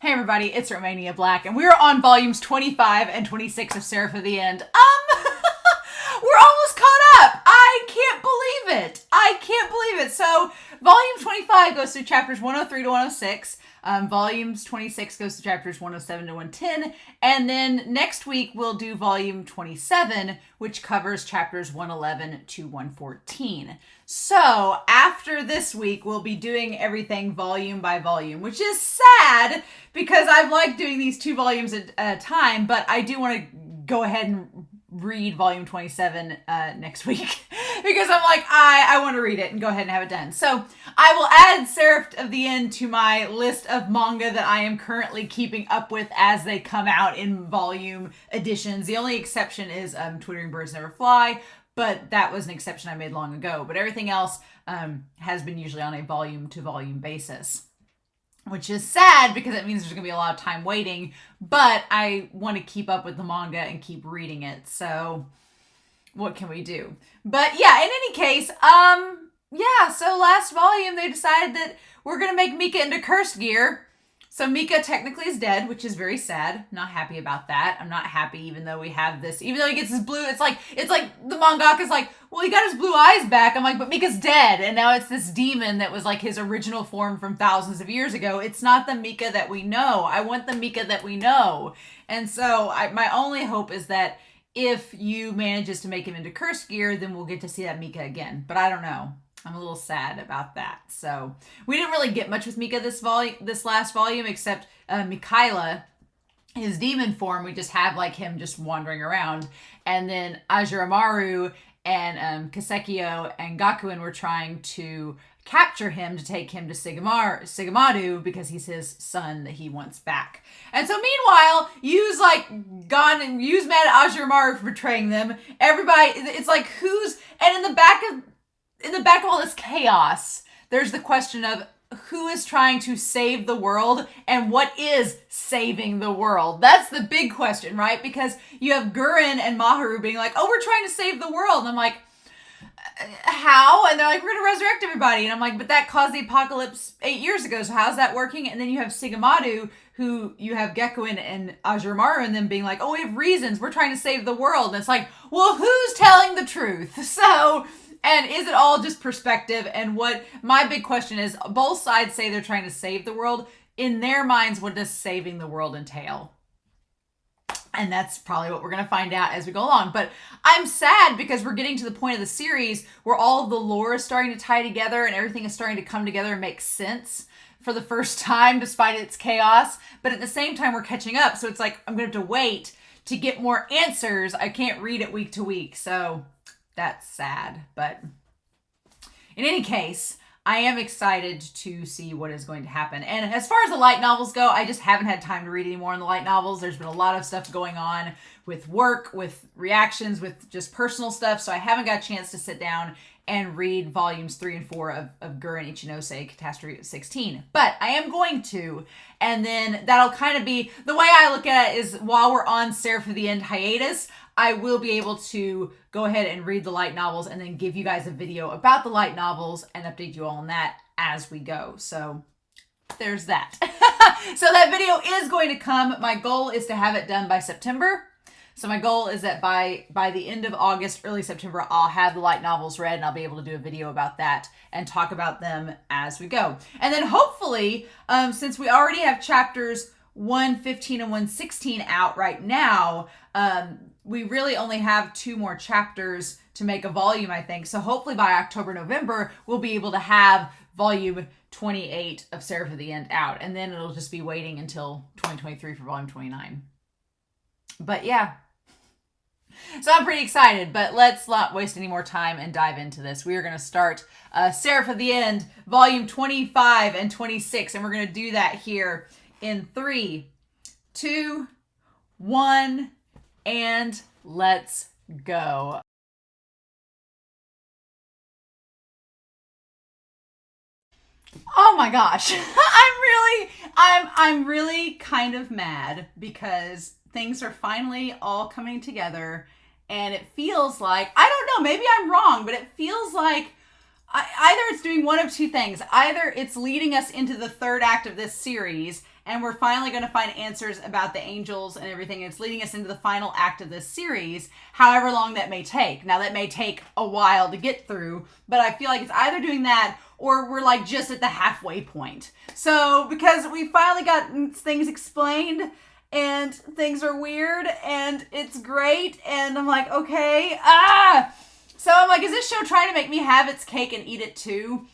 Hey everybody, it's Romania Black, and we're on volumes 25 and 26 of Seraph at the End. We're almost caught up. I can't believe it. So, volume 25 goes through chapters 103 to 106. Volumes 26 goes to chapters 107 to 110. And then next week we'll do volume 27, which covers chapters 111 to 114. So after this week, we'll be doing everything volume by volume, which is sad because I've liked doing these 2 volumes at a time, but I do want to go ahead and read volume 27 next week because I'm like, I want to read it and go ahead and have it done. So I will add Seraph of the End to my list of manga that I am currently keeping up with as they come out in volume editions. The only exception is Twittering Birds Never Fly, but that was an exception I made long ago. But everything else has been usually on a volume to volume basis, which is sad because it means there's going to be a lot of time waiting, but I want to keep up with the manga and keep reading it. So what can we do? But yeah, in any case, so last volume they decided that we're going to make Mika into cursed gear. So Mika technically is dead, which is very sad. Not happy about that. I'm not happy even though we have this, even though he gets his blue, it's like the mangaka's like, well, he got his blue eyes back. I'm like, but Mika's dead. And now it's this demon that was like his original form from thousands of years ago. It's not the Mika that we know. I want the Mika that we know. And so my only hope is that if you manages to make him into cursed gear, then we'll get to see that Mika again. But I don't know. I'm a little sad about that. So we didn't really get much with Mika this last volume, except Mikaela, his demon form. We just have like him just wandering around. And then Ajiramaru and Kasekio and Gakuen were trying to capture him to take him to Siga Madu because he's his son that he wants back. And so meanwhile, Yuu's like gone and Yuu's mad at Ajiramaru for betraying them. Everybody, it's like and in the back of all this chaos, there's the question of who is trying to save the world and what is saving the world. That's the big question, right? Because you have Guren and Maharu being like, oh, we're trying to save the world. And I'm like, how? And they're like, we're going to resurrect everybody. And I'm like, but that caused the apocalypse 8 years ago. So how's that working? And then you have Siga Madu, who you have Gakuen and Ajiramaru and them being like, oh, we have reasons. We're trying to save the world. And it's like, well, who's telling the truth? So... and is it all just perspective? And what my big question is, both sides say they're trying to save the world. In their minds, what does saving the world entail? And that's probably what we're going to find out as we go along. But I'm sad because we're getting to the point of the series where all of the lore is starting to tie together and everything is starting to come together and make sense for the first time, despite its chaos. But at the same time, we're catching up. So it's like, I'm going to have to wait to get more answers. I can't read it week to week. So... that's sad, but in any case, I am excited to see what is going to happen. And as far as the light novels go, I just haven't had time to read any more in the light novels. There's been a lot of stuff going on with work, with reactions, with just personal stuff, so I haven't got a chance to sit down and read volumes 3 and 4 of Guren Ichinose Catastrophe 16. But I am going to, and then that'll kind of be, the way I look at it is while we're on Seraph of the End hiatus, I will be able to go ahead and read the light novels and then give you guys a video about the light novels and update you all on that as we go. So there's that. So that video is going to come. My goal is to have it done by September. So my goal is that by the end of August, early September, I'll have the light novels read and I'll be able to do a video about that and talk about them as we go. And then hopefully, since we already have chapters 115 and 116 out right now, we really only have 2 more chapters to make a volume, I think. So hopefully by October, November, we'll be able to have volume 28 of Seraph of the End out. And then it'll just be waiting until 2023 for volume 29. But yeah. So I'm pretty excited, but let's not waste any more time and dive into this. We are going to start Seraph of the End, volume 25 and 26. And we're going to do that here in 3, 2, 1... and let's go. Oh my gosh. I'm really kind of mad because things are finally all coming together and it feels like, I don't know, maybe I'm wrong, but it feels like either it's doing one of two things. Either it's leading us into the 3rd act of this series and we're finally going to find answers about the angels and everything. It's leading us into the final act of this series, however long that may take. Now, that may take a while to get through, but I feel like it's either doing that or we're like just at the halfway point. So, because we finally got things explained, and things are weird, and it's great, and I'm like, okay, So I'm like, is this show trying to make me have its cake and eat it too?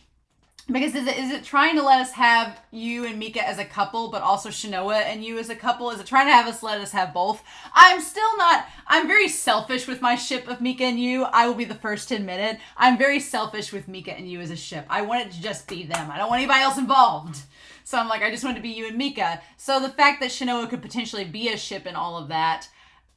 Because is it trying to let us have Yuu and Mika as a couple, but also Shinoa and Yuu as a couple? Is it trying to let us have both? I'm very selfish with my ship of Mika and Yuu. I will be the first to admit it. I'm very selfish with Mika and Yuu as a ship. I want it to just be them. I don't want anybody else involved. So I'm like, I just want it to be Yuu and Mika. So the fact that Shinoa could potentially be a ship in all of that,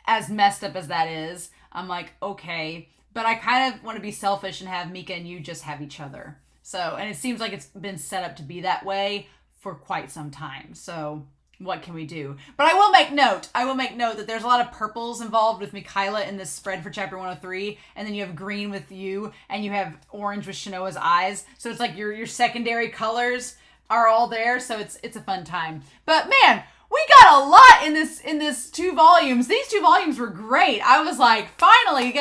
as messed up as that is, I'm like, okay. But I kind of want to be selfish and have Mika and Yuu just have each other. So, and it seems like it's been set up to be that way for quite some time. So, what can we do? But I will make note that there's a lot of purples involved with Mikaela in this spread for chapter 103. And then you have green with Yuu, and you have orange with Shinoa's eyes. So it's like your secondary colors are all there. So it's a fun time. But man, we got a lot in this 2 volumes. These 2 volumes were great. I was like, finally,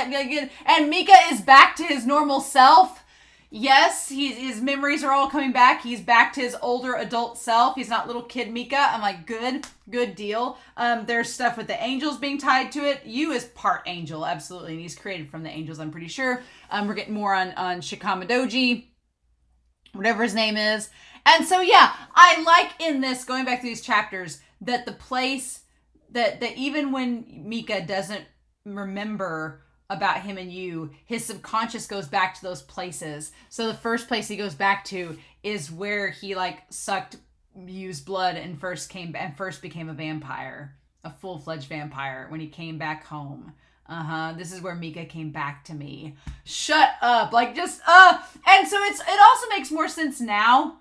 and Mika is back to his normal self. Yes, his memories are all coming back. He's back to his older adult self. He's not little kid Mika. I'm like, good deal. There's stuff with the angels being tied to it. Yuu is part angel, absolutely. And he's created from the angels, I'm pretty sure. We're getting more on Shikamadoji, whatever his name is. And so, yeah, I like in this, going back to these chapters, that the place, that even when Mika doesn't remember about him and Yuu, his subconscious goes back to those places. So the first place he goes back to is where he like sucked Yuu's blood and first became a vampire, a full-fledged vampire when he came back home. This is where Mika came back to me. Shut up. Like just and so it also makes more sense now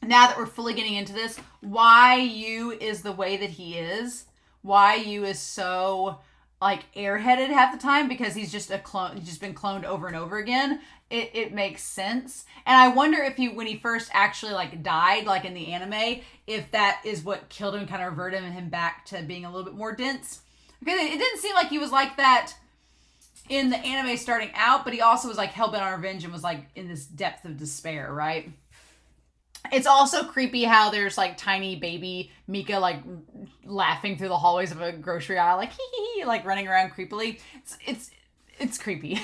that we're fully getting into this, why Yuu is the way that he is, why Yuu is so like airheaded half the time, because he's just a clone. He's just been cloned over and over again. It makes sense. And I wonder if when he first actually like died, like in the anime, if that is what killed him, kind of reverted him back to being a little bit more dense. Because it didn't seem like he was like that in the anime starting out, but he also was like hell-bent on revenge and was like in this depth of despair, right? It's also creepy how there's like tiny baby Mika like laughing through the hallways of a grocery aisle, like hee hee hee, like running around creepily. It's creepy.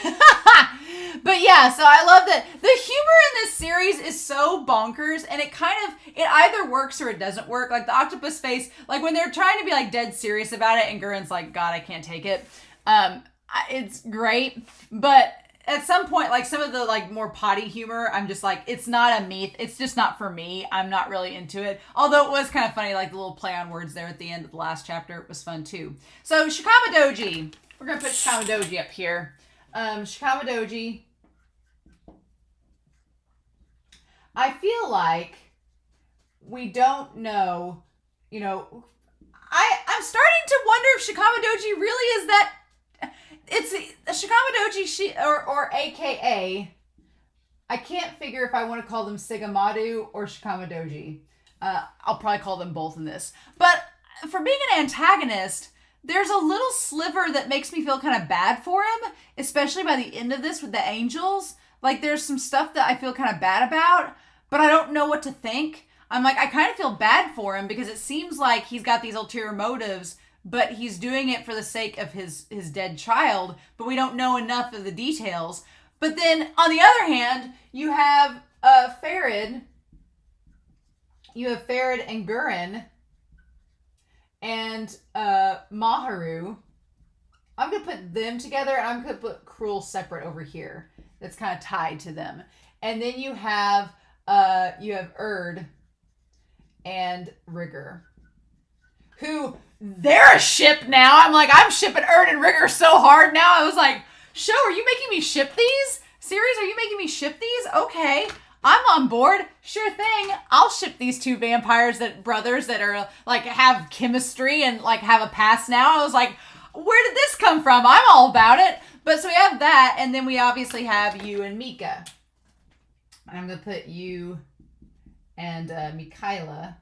But yeah, so I love that the humor in this series is so bonkers, and it either works or it doesn't work. Like the octopus face, like when they're trying to be like dead serious about it, and Guren's like, God, I can't take it. It's great, but at some point, like some of the like more potty humor, I'm just like, it's just not for me. I'm not really into it. Although it was kind of funny, like the little play on words there at the end of the last chapter. It was fun too. So Shikamadoji. We're going to put Shikamadoji up here. Shikamadoji. I feel like we don't know, I'm starting to wonder if Shikamadoji really is that. It's Shikamadoji, or AKA, I can't figure if I want to call them Siga Madu or Shikamadoji. I'll probably call them both in this. But for being an antagonist, there's a little sliver that makes me feel kind of bad for him, especially by the end of this with the angels. Like, there's some stuff that I feel kind of bad about, but I don't know what to think. I'm like, I kind of feel bad for him because it seems like he's got these ulterior motives, but he's doing it for the sake of his dead child, but we don't know enough of the details. But then, on the other hand, you have Ferid. You have Ferid and Guren and Maharu. I'm going to put them together, and I'm going to put Cruel separate over here. That's kind of tied to them. And then you have Erd and Rigger, who... they're a ship now. I'm shipping Erd and Rigger so hard now. I was like, show, are you making me ship these? Series, are you making me ship these? Okay, I'm on board. Sure thing. I'll ship these 2 brothers that are like have chemistry and like have a past now. I was like, where did this come from? I'm all about it. But so we have that, and then we obviously have Yuu and Mika. I'm gonna put Yuu and Mikaela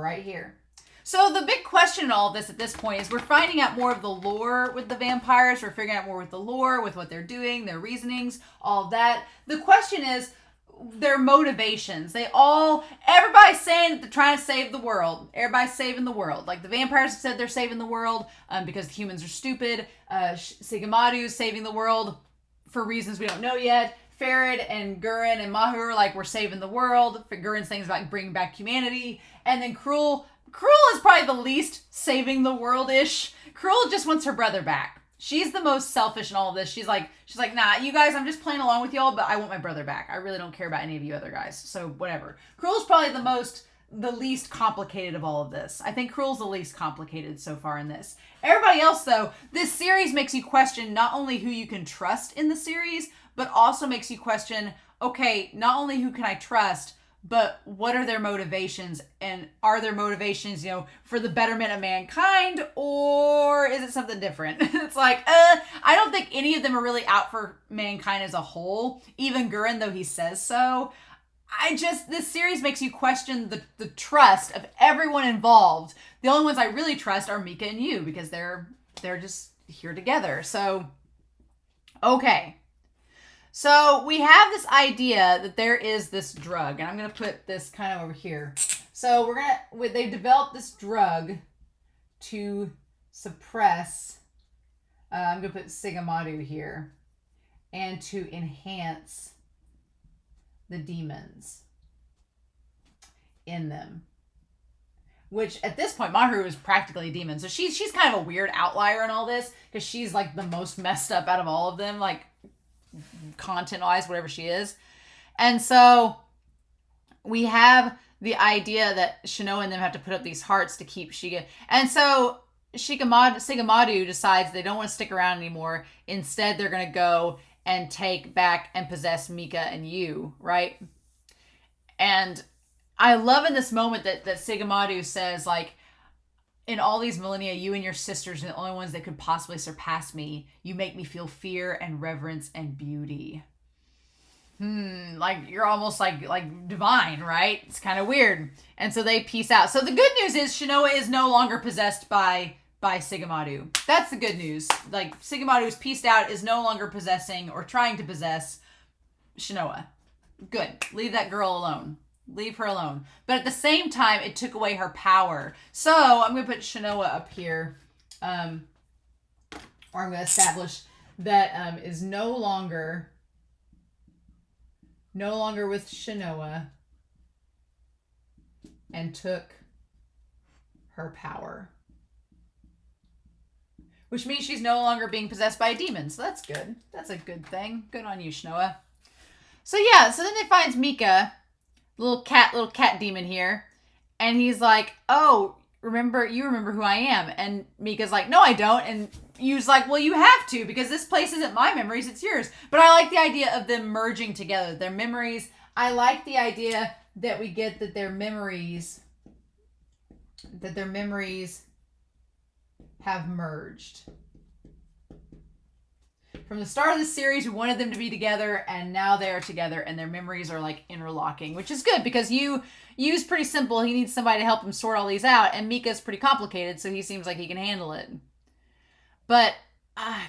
right here. So the big question in all of this at this point is we're finding out more of the lore with the vampires. We're figuring out more with the lore, with what they're doing, their reasonings, all of that. The question is their motivations. Everybody's saying that they're trying to save the world. Everybody's saving the world. Like the vampires said they're saving the world because the humans are stupid. Siga Madu is saving the world for reasons we don't know yet. Ferid and Guren and Mahu are like, we're saving the world. Guren's things about bringing back humanity. And then Cruel is probably the least saving the world-ish. Cruel just wants her brother back. She's the most selfish in all of this. She's like, nah, you guys, I'm just playing along with y'all, but I want my brother back. I really don't care about any of you other guys. So whatever. Cruel's probably the least complicated of all of this. I think Cruel's the least complicated so far in this. Everybody else, though, this series makes you question not only who you can trust in the series, but also makes you question, okay, not only who can I trust, but what are their motivations? And are their motivations, for the betterment of mankind, or is it something different? It's like, I don't think any of them are really out for mankind as a whole. Even Guren, though he says so. This series makes you question the trust of everyone involved. The only ones I really trust are Mika and Yuu because they're just here together. So, okay. So we have this idea that there is this drug, and I'm going to put this kind of over here. So they've developed this drug to suppress, I'm going to put Siga Madu here, and to enhance the demons in them. Which at this point, Maru is practically a demon. So she's kind of a weird outlier in all this because she's like the most messed up out of all of them, like content-wise, whatever she is. And so we have the idea that Shinoa and them have to put up these hearts to keep Shiga. And so Siga Madu decides they don't want to stick around anymore. Instead, they're going to go and take back and possess Mika and Yuu, right? And I love in this moment that Siga Madu says, like, in all these millennia, you and your sisters are the only ones that could possibly surpass me. You make me feel fear and reverence and beauty. Like you're almost like divine, right? It's kind of weird. And so they peace out. So the good news is Shinoa is no longer possessed by Siga Madu. That's the good news. Like Siga Madu is peaced out, is no longer possessing or trying to possess Shinoa. Good. Leave that girl alone. Leave her alone. But at the same time, it took away her power. So I'm going to put Shinoa up here. Or I'm going to establish that is no longer with Shinoa and took her power. Which means she's no longer being possessed by a demon. So that's good. That's a good thing. Good on you, Shinoa. So yeah, so then they find Mika, little cat demon here, and he's like, "Oh, you remember who I am?" And Mika's like, "No, I don't." And Yu's like, "Well, you have to, because this place isn't my memories, it's yours." But I like the idea of them merging together, their memories. I like the idea that we get that their memories have merged. From the start of the series, we wanted them to be together, and now they are together, and their memories are like interlocking, which is good because Yu's pretty simple. He needs somebody to help him sort all these out, and Mika's pretty complicated, so he seems like he can handle it. But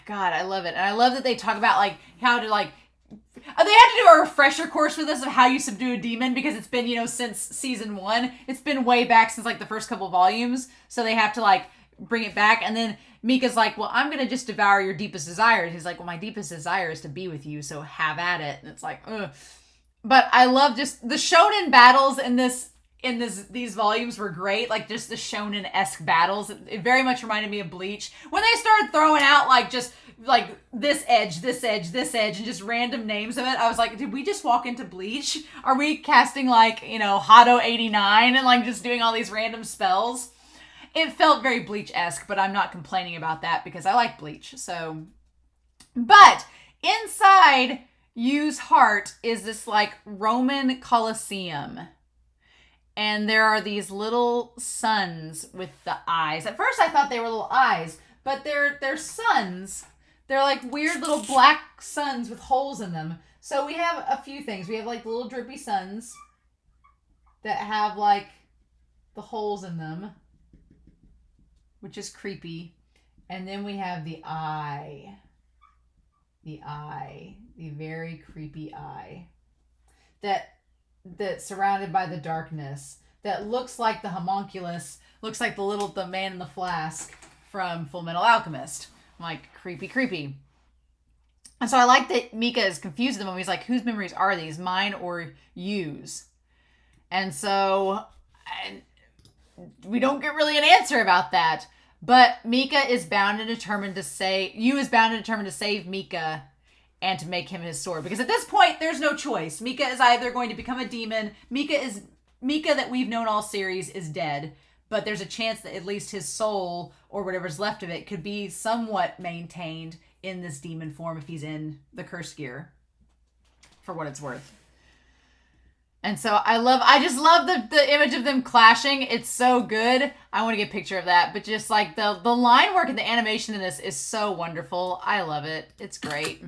God, I love it, and I love that they talk about like how to like. They had to do a refresher course for this of how you subdue a demon because it's been since season 1. It's been way back since like the first couple volumes, so they have to like bring it back. And then Mika's like, "Well, I'm gonna just devour your deepest desires." He's like, "Well, my deepest desire is to be with you, so have at it." And it's like, ugh. But I love just the shonen battles in these volumes were great. Like just the shonen-esque battles. It very much reminded me of Bleach when they started throwing out like just like this edge, and just random names of it. I was like, did we just walk into Bleach? Are we casting like Hado 89 and like just doing all these random spells? It felt very Bleach-esque, but I'm not complaining about that because I like Bleach. So, but inside Yu's heart is this like Roman Colosseum. And there are these little suns with the eyes. At first I thought they were little eyes, but they're suns. They're like weird little black suns with holes in them. So we have a few things. We have like little drippy suns that have like the holes in them, which is creepy. And then we have the eye. The eye. The very creepy eye. That's surrounded by the darkness. That looks like the homunculus. Looks like the man in the flask from Full Metal Alchemist. I'm like, creepy, creepy. And so I like that Mika is confused at the moment. He's like, whose memories are these? Mine or Yuu's? And so we don't get really an answer about that. But Mika is bound and determined to Yuu is bound and determined to save Mika and to make him his sword. Because at this point, there's no choice. Mika is either going to become a demon. Mika that we've known all series is dead. But there's a chance that at least his soul, or whatever's left of it, could be somewhat maintained in this demon form if he's in the cursed gear, for what it's worth. And so I just love the image of them clashing. It's so good. I want to get a picture of that. But just like the line work and the animation in this is so wonderful. I love it. It's great.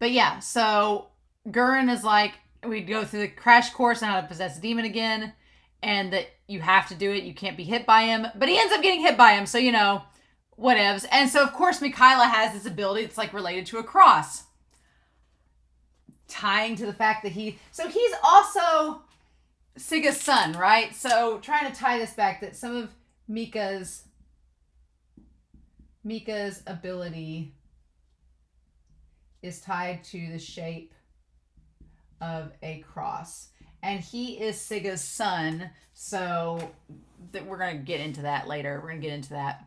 But yeah, so Guren is like, we go through the crash course on how to possess a demon again. And that you have to do it. You can't be hit by him. But he ends up getting hit by him. So, you know, whatevs. And so, of course, Mikaela has this ability that's like related to a cross. Tying to the fact that he's also Siga's son, right? So trying to tie this back, that some of Mika's ability is tied to the shape of a cross. And he is Siga's son, so we're going to get into that later. We're going to get into that.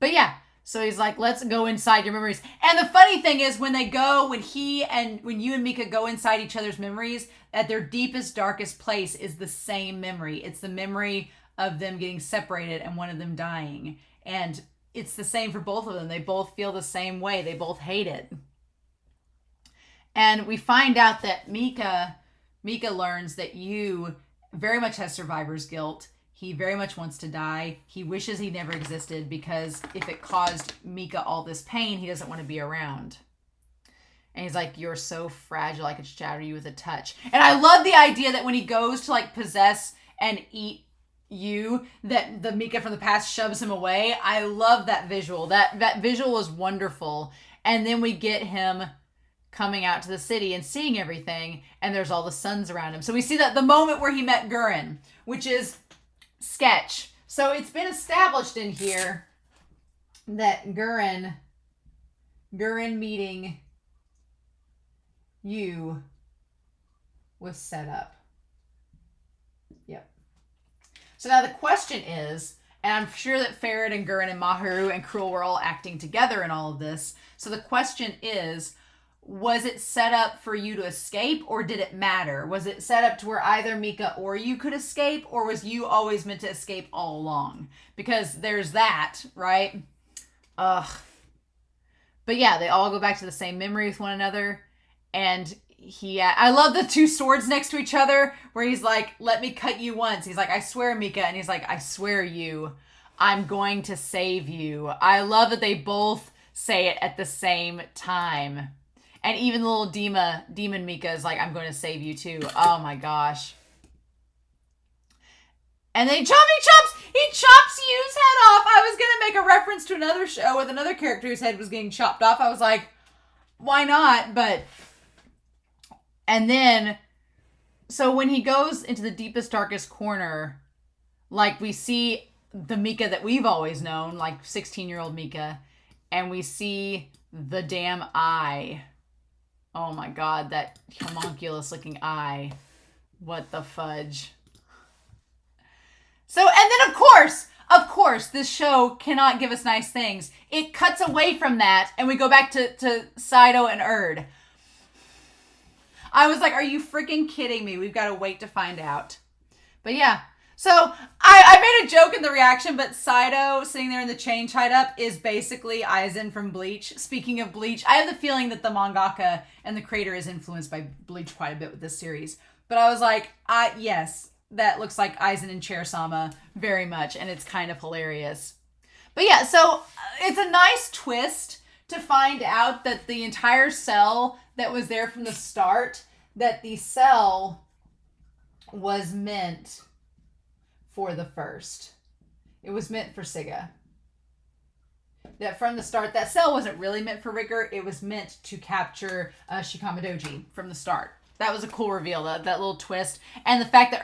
But yeah, so he's like, let's go inside your memories. And the funny thing is when Yuu and Mika go inside each other's memories, at their deepest, darkest place is the same memory. It's the memory of them getting separated and one of them dying. And it's the same for both of them. They both feel the same way. They both hate it. And we find out that Mika learns that Yuu very much has survivor's guilt. He very much wants to die. He wishes he never existed because if it caused Mika all this pain, he doesn't want to be around. And he's like, you're so fragile, I could shatter you with a touch. And I love the idea that when he goes to like possess and eat Yuu, that the Mika from the past shoves him away. I love that visual. That visual is wonderful. And then we get him coming out to the city and seeing everything, and there's all the suns around him. So we see that the moment where he met Guren, which is sketch. So it's been established in here that Guren meeting Yuu was set up. Yep. So now the question is, and I'm sure that Ferid and Guren and Maharu and Cruel were all acting together in all of this. So the question is, was it set up for you to escape, or did it matter? Was it set up to where either Mika or you could escape, or was you always meant to escape all along? Because there's that, right? Ugh. But yeah, they all go back to the same memory with one another. And I love the two swords next to each other, where he's like, let me cut you once. He's like, I swear, Mika. And he's like, I swear you, I'm going to save you. I love that they both say it at the same time. And even the little demon Mika is like, I'm going to save you too. Oh my gosh. And then he chops Yuu's head off. I was going to make a reference to another show with another character whose head was getting chopped off. I was like, why not? And then, so when he goes into the deepest, darkest corner, like we see the Mika that we've always known, like 16-year-old Mika, and we see the damn eye. Oh my god, that homunculus looking eye. What the fudge. So, and then of course, this show cannot give us nice things. It cuts away from that, and we go back to Saito and Erd. I was like, are you freaking kidding me? We've got to wait to find out. But yeah. So, I made a joke in the reaction, but Saito sitting there in the chain tied up is basically Aizen from Bleach. Speaking of Bleach, I have the feeling that the mangaka and the creator is influenced by Bleach quite a bit with this series. But I was like, yes, that looks like Aizen and Chair-sama very much, and it's kind of hilarious. But yeah, so it's a nice twist to find out that the entire cell that was there from the start, that the cell was meant for the first. It was meant for Siga. That from the start, that cell wasn't really meant for Rigger. It was meant to capture Shikamadoji from the start. That was a cool reveal, that little twist. And the fact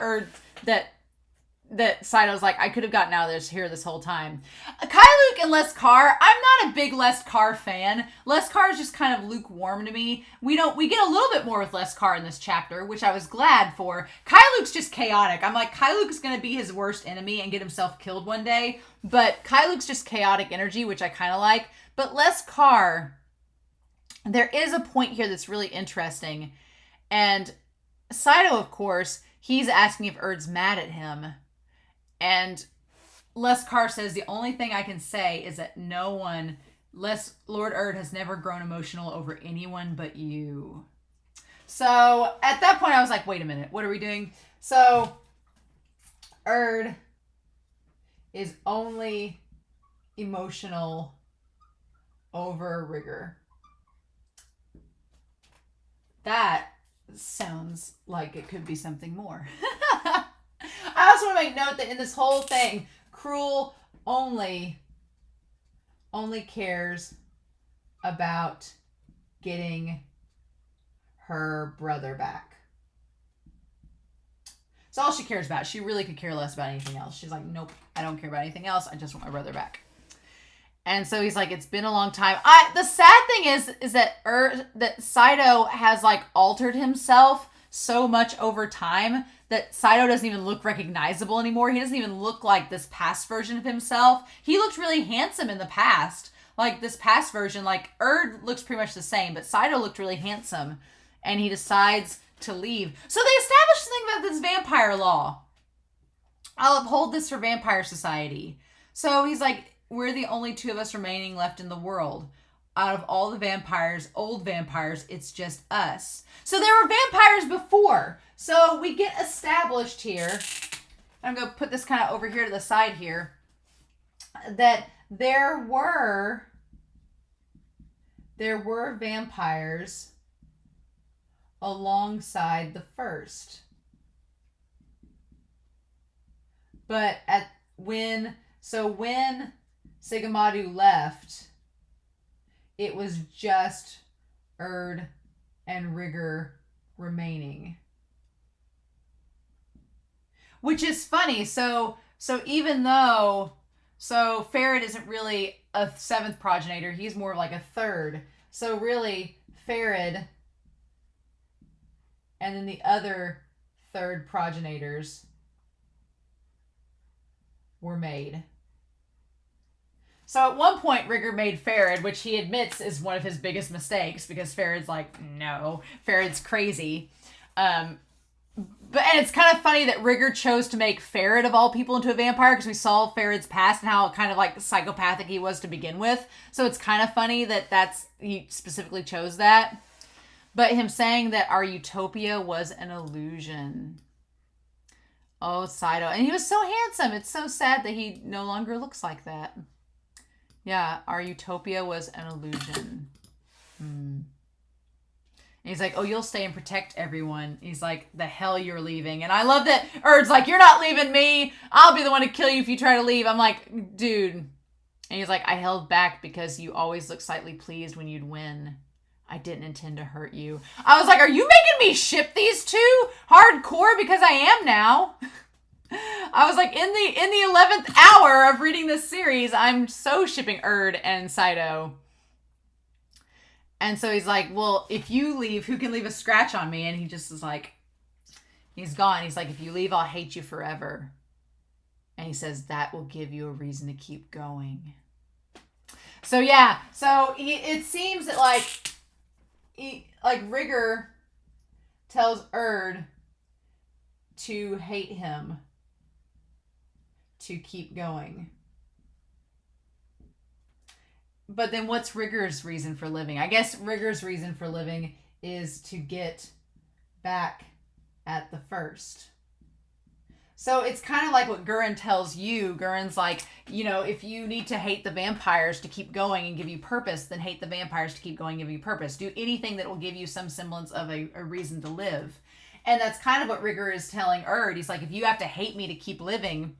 that Saito's like, I could have gotten out of this whole time. Kai-Luke and Leskar, I'm not a big Leskar fan. Leskar is just kind of lukewarm to me. We get a little bit more with Leskar in this chapter, which I was glad for. Kai-Luke's just chaotic. I'm like, Kai-Luke's going to be his worst enemy and get himself killed one day. But Kai-Luke's just chaotic energy, which I kind of like. But Leskar, there is a point here that's really interesting. And Saito, of course, he's asking if Erd's mad at him. And Leskar says, the only thing I can say is that Lord Erd has never grown emotional over anyone but you. So at that point I was like, wait a minute, what are we doing? So Erd is only emotional over Rigger. That sounds like it could be something more. I also want to make note that in this whole thing, Cruel only cares about getting her brother back. It's all she cares about. She really could care less about anything else. She's like, nope, I don't care about anything else. I just want my brother back. And so he's like, it's been a long time. The sad thing is that Saito has like altered himself so much over time that Saito doesn't even look recognizable anymore. He doesn't even look like this past version of himself. He looked really handsome in the past. Like this past version, like Erd looks pretty much the same, but Saito looked really handsome. And he decides to leave. So they established something about this vampire law. I'll uphold this for Vampire Society. So he's like, we're the only two of us remaining left in the world. Out of all the vampires, old vampires, it's just us. So there were vampires before. So we get established here. I'm going to put this kind of over here to the side here. That there were vampires alongside the first. But when Siga Madu left, it was just Erd and Rigger remaining. Which is funny. So even though, Ferid isn't really a seventh progenitor, he's more like a third. So really, Ferid and then the other third progenitors were made. So at one point, Rigger made Ferid, which he admits is one of his biggest mistakes because Ferid's like, no, Ferid's crazy. And it's kind of funny that Rigger chose to make Ferid of all people into a vampire because we saw Ferid's past and how kind of like psychopathic he was to begin with. So it's kind of funny that he specifically chose that. But him saying that our utopia was an illusion. Oh, Saito. And he was so handsome. It's so sad that he no longer looks like that. Yeah, our utopia was an illusion. And he's like, oh, you'll stay and protect everyone. He's like, the hell you're leaving. And I love that Erd's like, you're not leaving me. I'll be the one to kill you if you try to leave. I'm like, dude. And he's like, I held back because you always looked slightly pleased when you'd win. I didn't intend to hurt you. I was like, are you making me ship these two hardcore? Because I am now. I was like, in the 11th hour of reading this series, I'm so shipping Erd and Saito. And so he's like, well, if you leave, who can leave a scratch on me? And he just is like, he's gone. He's like, if you leave, I'll hate you forever. And he says, that will give you a reason to keep going. So yeah, it seems that like Rigger tells Erd to hate him to keep going. But then what's Rigger's reason for living? I guess Rigger's reason for living is to get back at the first. So it's kind of like what Guren tells you. Guren's like, if you need to hate the vampires to keep going and give you purpose, then hate the vampires to keep going and give you purpose. Do anything that will give you some semblance of a reason to live. And that's kind of what Rigger is telling Erd. He's like, if you have to hate me to keep living,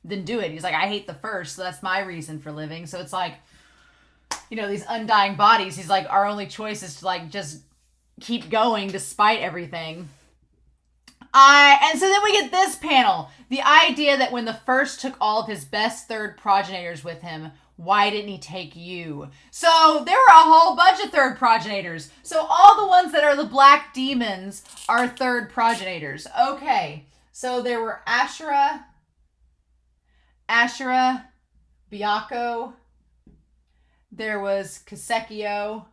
then do it. He's like, I hate the first, so that's my reason for living. So it's like, you know, these undying bodies. He's like, our only choice is to like just keep going despite everything. And so then we get this panel. The idea that when the first took all of his best third progenitors with him, why didn't he take you? So there were a whole bunch of third progenitors. So all the ones that are the black demons are third progenitors. Okay. So there were Ashura, Byakko. There was Kasekio,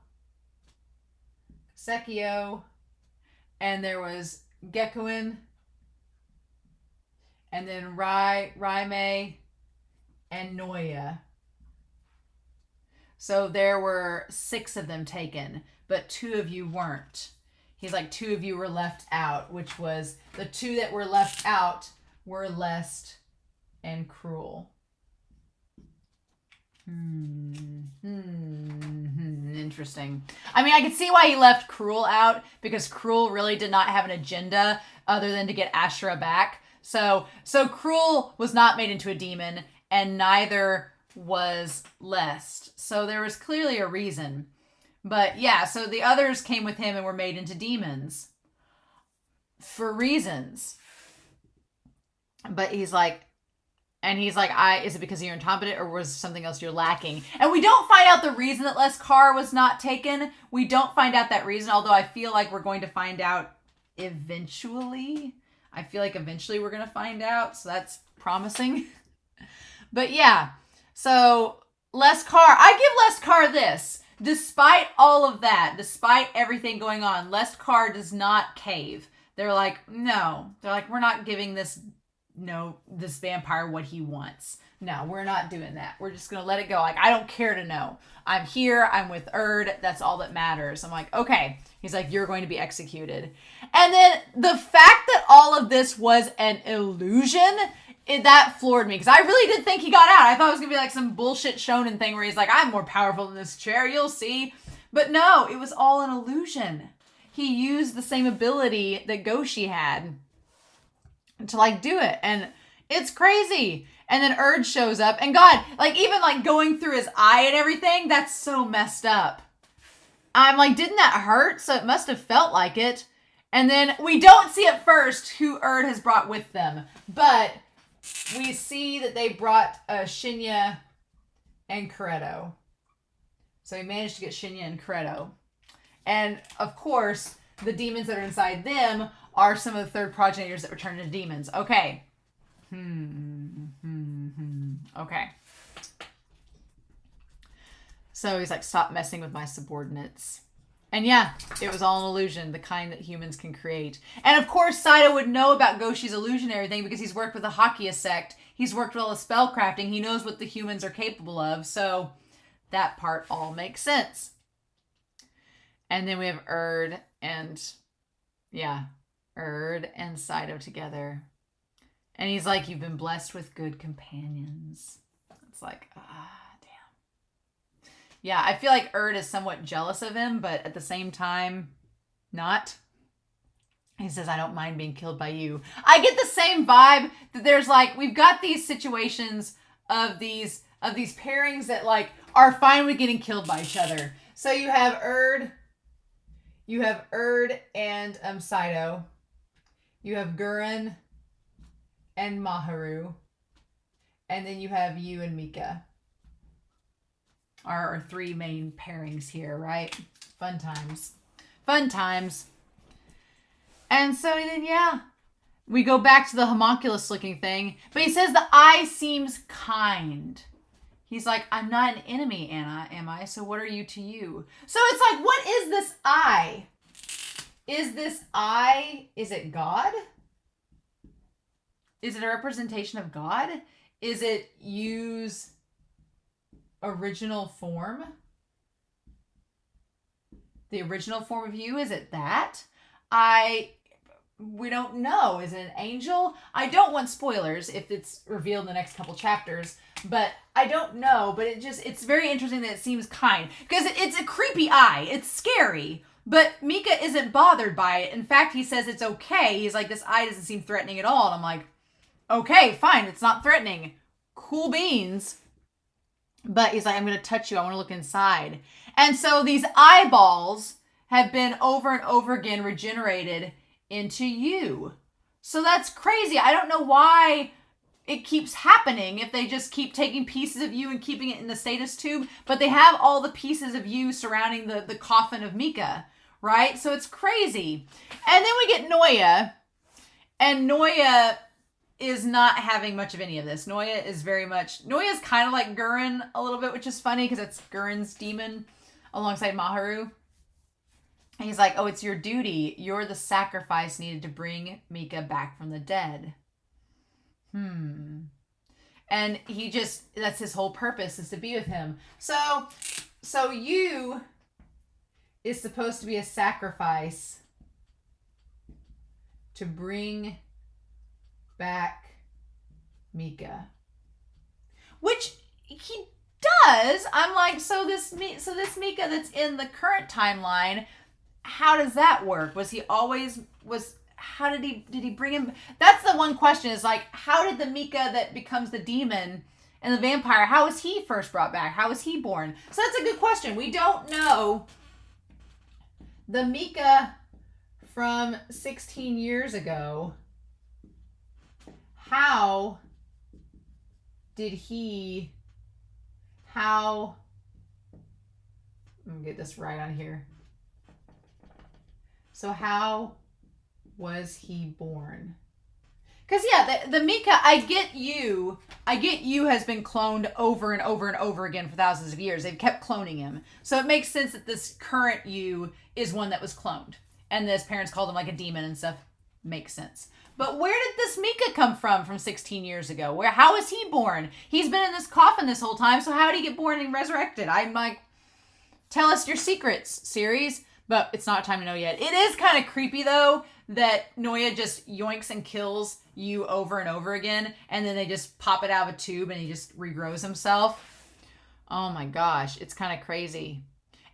and there was Gekuin, and then Raime, and Noya. So there were 6 of them taken, but 2 of you weren't. He's like, 2 of you were left out, which was the 2 that were left out were Lest and Cruel. Interesting. I mean, I could see why he left Cruel out, because Cruel really did not have an agenda other than to get Ashura back. So Cruel was not made into a demon, and neither was Lest. So there was clearly a reason. But yeah, so the others came with him and were made into demons for reasons. But he's like, is it because you're incompetent, or was something else you're lacking? And we don't find out the reason that Leskar was not taken. We don't find out that reason, although I feel like we're going to find out eventually. I feel like eventually we're going to find out, so that's promising. But yeah, so Leskar, I give Leskar this. Despite all of that, despite everything going on, Leskar does not cave. They're like, no. They're like, we're not giving this vampire what he wants. No, we're not doing that. We're just going to let it go. Like, I don't care to know. I'm here. I'm with Erd. That's all that matters. I'm like, okay. He's like, you're going to be executed. And then the fact that all of this was an illusion, that floored me. Because I really did think he got out. I thought it was going to be like some bullshit shonen thing where he's like, I'm more powerful than this chair. You'll see. But no, it was all an illusion. He used the same ability that Goshi had to like do it, and it's crazy. And then Urge shows up, and God, like even like going through his eye and everything, that's so messed up. I'm like, didn't that hurt? So it must have felt like it. And then we don't see at first who Erd has brought with them, but we see that they brought Shinya and Coretto. So he managed to get Shinya and Coretto. And of course, the demons that are inside them are some of the third progenitors that were turned into demons. Okay. Okay. So he's like, stop messing with my subordinates. And yeah, it was all an illusion, the kind that humans can create. And of course, Saito would know about Goshi's illusion and everything because he's worked with the Hakia sect. He's worked with all the spellcrafting. He knows what the humans are capable of. So that part all makes sense. And then we have Erd and Saito together. And he's like, you've been blessed with good companions. It's like, damn. Yeah, I feel like Erd is somewhat jealous of him, but at the same time, not. He says, I don't mind being killed by you. I get the same vibe that there's like, we've got these situations of these pairings that like are fine with getting killed by each other. So you have Erd and Saito. You have Guren and Maharu. And then you have you and Mika. Our 3 main pairings here, right? Fun times. Fun times. And so then, yeah, we go back to the homunculus looking thing. But he says the eye seems kind. He's like, I'm not an enemy, Anna, am I? So what are you to you? So it's like, what is this eye? Is this eye, is it God? Is it a representation of God? Is it Yu's original form? The original form of Yu, is it that? We don't know. Is it an angel? I don't want spoilers if it's revealed in the next couple chapters, but I don't know. But it's very interesting that it seems kind because it's a creepy eye. It's scary, But Mika isn't bothered by it. In fact, he says it's okay. He's like, this eye doesn't seem threatening at all. And I'm like, okay, fine. It's not threatening. Cool beans. But he's like, I'm going to touch you. I want to look inside. And so these eyeballs have been over and over again regenerated into you. So that's crazy. I don't know why it keeps happening if they just keep taking pieces of you and keeping it in the status tube. But they have all the pieces of you surrounding the coffin of Mika, right? So it's crazy. And then we get Noya. And Noya is not having much of any of this. Noya is kind of like Guren a little bit, which is funny because it's Guren's demon alongside Maharu. And he's like, oh, it's your duty. You're the sacrifice needed to bring Mika back from the dead. And that's his whole purpose, is to be with him. So you is supposed to be a sacrifice to bring back Mika. Which he does. I'm like, so this Mika that's in the current timeline, how does that work? How did he bring him? That's the one question, is like, how did the Mika that becomes the demon and the vampire, how was he first brought back? How was he born? So that's a good question. We don't know. The Mika from 16 years ago, how I'm gonna get this right on here. So how was he born? Because yeah, the Mika, I get you has been cloned over and over and over again for thousands of years. They've kept cloning him. So it makes sense that this current you is one that was cloned. And his parents called him like a demon and stuff. Makes sense. But where did this Mika come from 16 years ago? How was he born? He's been in this coffin this whole time, so how did he get born and resurrected? I'm like, tell us your secrets, series. But it's not time to know yet. It is kind of creepy, though, that Noya just yoinks and kills you over and over again, and then they just pop it out of a tube and he just regrows himself. Oh my gosh, it's kind of crazy.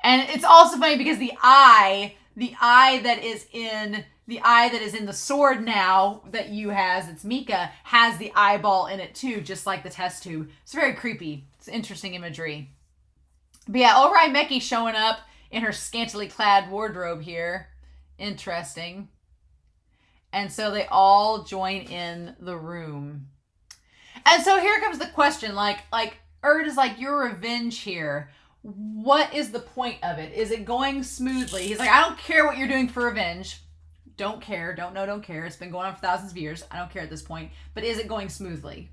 And it's also funny because the eye that is in the sword now that Yu has, it's Mika, has the eyeball in it too, just like the test tube. It's very creepy. It's interesting imagery. But yeah, Orai Meki showing up in her scantily clad wardrobe here. Interesting. And so they all join in the room. And so here comes the question, like Erd is like, your revenge here. What is the point of it? Is it going smoothly? He's like, I don't care what you're doing for revenge. Don't care. Don't know, don't care. It's been going on for thousands of years. I don't care at this point. But is it going smoothly?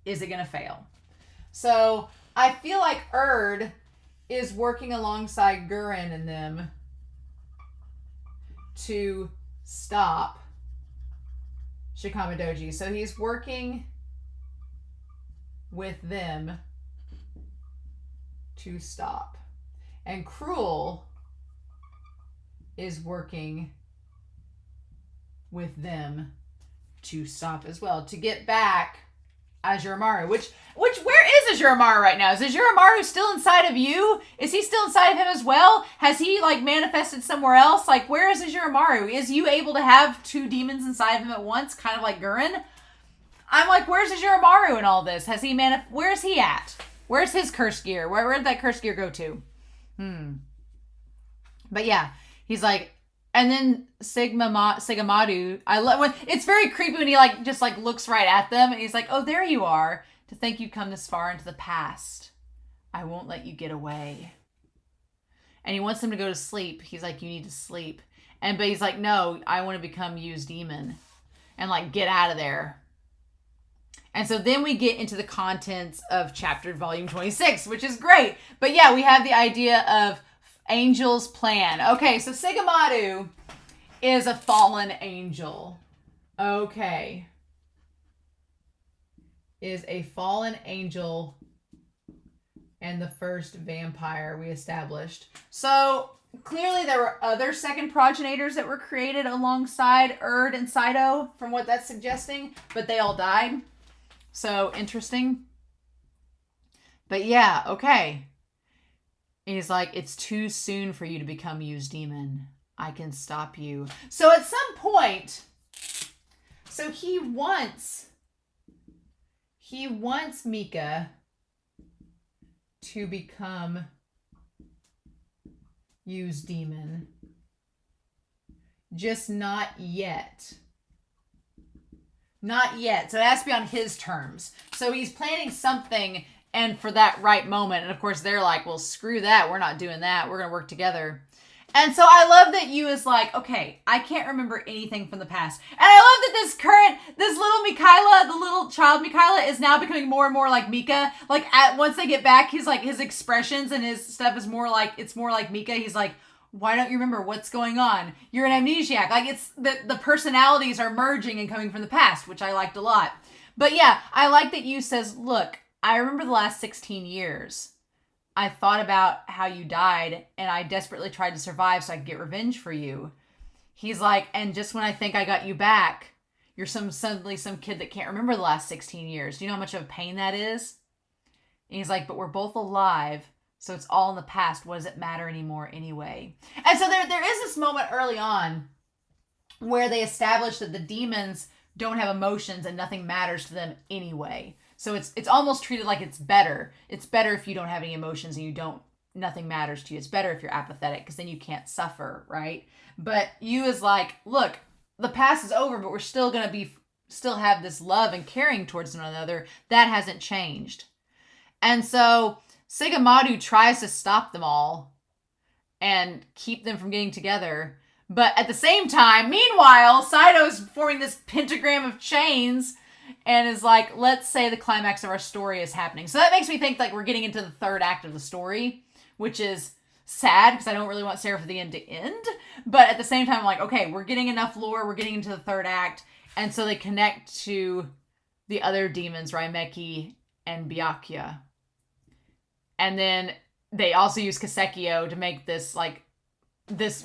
Is it going to fail? So I feel like Erd is working alongside Guren and them to stop Shikamadoji. So he's working with them to stop. And Cruel is working with them to stop as well. To get back Azuramaru. Which where is Azuramaru right now? Is Azuramaru still inside of you? Is he still inside of him as well? Has he like manifested somewhere else? Like, where is Azuramaru? Is you able to have two demons inside of him at once? Kind of like Guren? I'm like, where's Azuramaru in all this? Has he where's he at? Where's his curse gear? Where did that curse gear go to? But yeah, he's like, and then Siga Madu, I love when it's very creepy when he like just like looks right at them and he's like, oh, there you are. To think you've come this far into the past. I won't let you get away. And he wants them to go to sleep. He's like, you need to sleep. But he's like, no, I want to become Yu's demon and like get out of there. And so then we get into the contents of volume 26, which is great. But yeah, we have the idea of Angel's plan. Okay, so Siga Madu is a fallen angel. Okay. Is a fallen angel and the first vampire we established. So clearly there were other second progenitors that were created alongside Erd and Saito, from what that's suggesting, but they all died. So interesting. But yeah, okay. He's like, it's too soon for you to become Yu's demon. I can stop you. So at some point, so he wants Mika to become Yu's demon. Just not yet. Not yet. So it has to be on his terms. So he's planning something, and for that right moment. And of course they're like, well, screw that. We're not doing that. We're going to work together. And so I love that Yuu is like, okay, I can't remember anything from the past. And I love that this little Mikaela, the little child Mikaela, is now becoming more and more like Mika. Like, once they get back, he's like, his expressions and his stuff is more like Mika. He's like, why don't you remember what's going on? You're an amnesiac. Like, it's the personalities are merging and coming from the past, which I liked a lot. But yeah, I like that Yuu says, look, I remember the last 16 years. I thought about how you died, and I desperately tried to survive so I could get revenge for you. He's like, and just when I think I got you back, you're suddenly some kid that can't remember the last 16 years. Do you know how much of a pain that is? And he's like, but we're both alive, so it's all in the past. What does it matter anymore anyway? And so there is this moment early on where they establish that the demons don't have emotions and nothing matters to them anyway. So it's almost treated like it's better. It's better if you don't have any emotions and nothing matters to you. It's better if you're apathetic because then you can't suffer, right? But Yuu is like, look, the past is over, but we're still going to still have this love and caring towards one another. That hasn't changed. And so Siga Madu tries to stop them all and keep them from getting together. But at the same time, meanwhile, Saito's forming this pentagram of chains and is like, let's say the climax of our story is happening. So that makes me think like we're getting into the third act of the story, which is sad because I don't really want Seraph of the End to end. But at the same time, I'm like, okay, we're getting enough lore. We're getting into the third act. And so they connect to the other demons, Raimeki and Byakuya. And then they also use Kasekyo to make this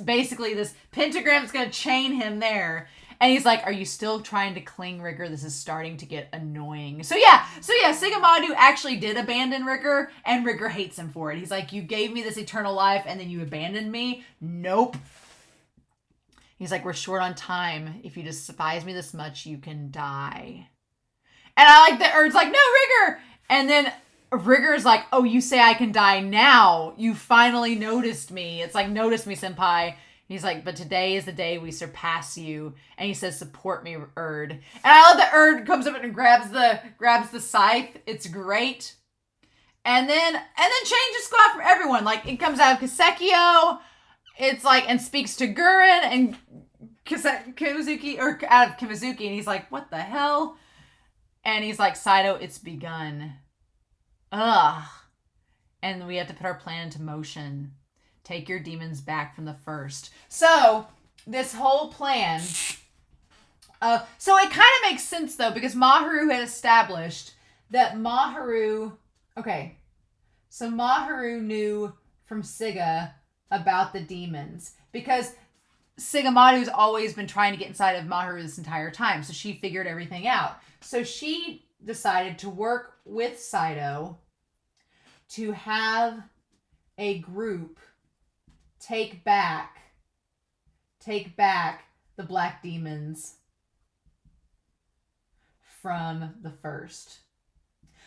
basically this pentagram is going to chain him there. And he's like, are you still trying to cling, Rigger? This is starting to get annoying. So yeah, Siga Madu actually did abandon Rigger, and Rigger hates him for it. He's like, you gave me this eternal life, and then you abandoned me? Nope. He's like, we're short on time. If you despise me this much, you can die. And I like that Erd's like, no, Rigger! And then Rigger's like, oh, you say I can die now. You finally noticed me. It's like, notice me, senpai. He's like, but today is the day we surpass you. And he says, support me, Erd. And I love that Erd comes up and grabs the scythe. It's great. And then changes squad from everyone. Like, it comes out of Kasekyo. It's like, and speaks to Guren and Kimazuki, or out of Kimazuki. And he's like, what the hell? And he's like, Saito, it's begun. Ugh. And we have to put our plan into motion. Take your demons back from the first. So, this whole plan... so it kind of makes sense, though, because Maharu had established that Maharu... Okay. So, Maharu knew from Siga about the demons. Because Siga Madu's always been trying to get inside of Maharu this entire time. So, she figured everything out. So, she decided to work with Saito to have a group take back the black demons from the first.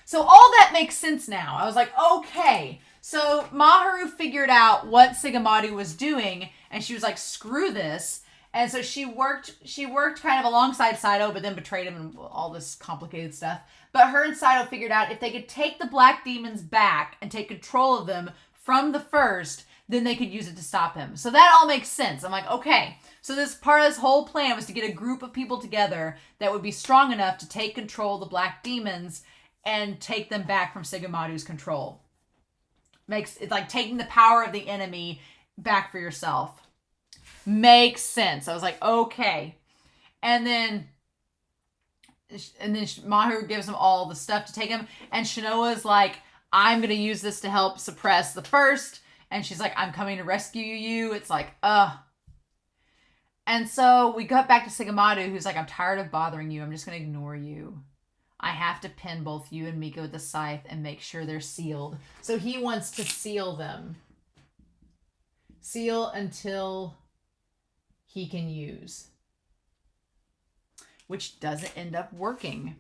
So all that makes sense now. I was like, okay. So Maharu figured out what Siga Madu was doing, and she was like, screw this. And so she worked kind of alongside Saito, but then betrayed him and all this complicated stuff. But her and Saito figured out if they could take the black demons back and take control of them from the first, then they could use it to stop him. So that all makes sense. I'm like, okay. So this part of this whole plan was to get a group of people together that would be strong enough to take control of the black demons and take them back from Siga Madu's control. It's like taking the power of the enemy back for yourself. Makes sense. I was like, okay. And then Maharu gives them all the stuff to take him. And Shinoa's like, I'm going to use this to help suppress the first. And she's like, I'm coming to rescue you. It's like, And so we got back to Siga Madu, who's like, I'm tired of bothering you. I'm just going to ignore you. I have to pin both you and Mika with the scythe and make sure they're sealed. So he wants to seal them. Seal until he can use. Which doesn't end up working.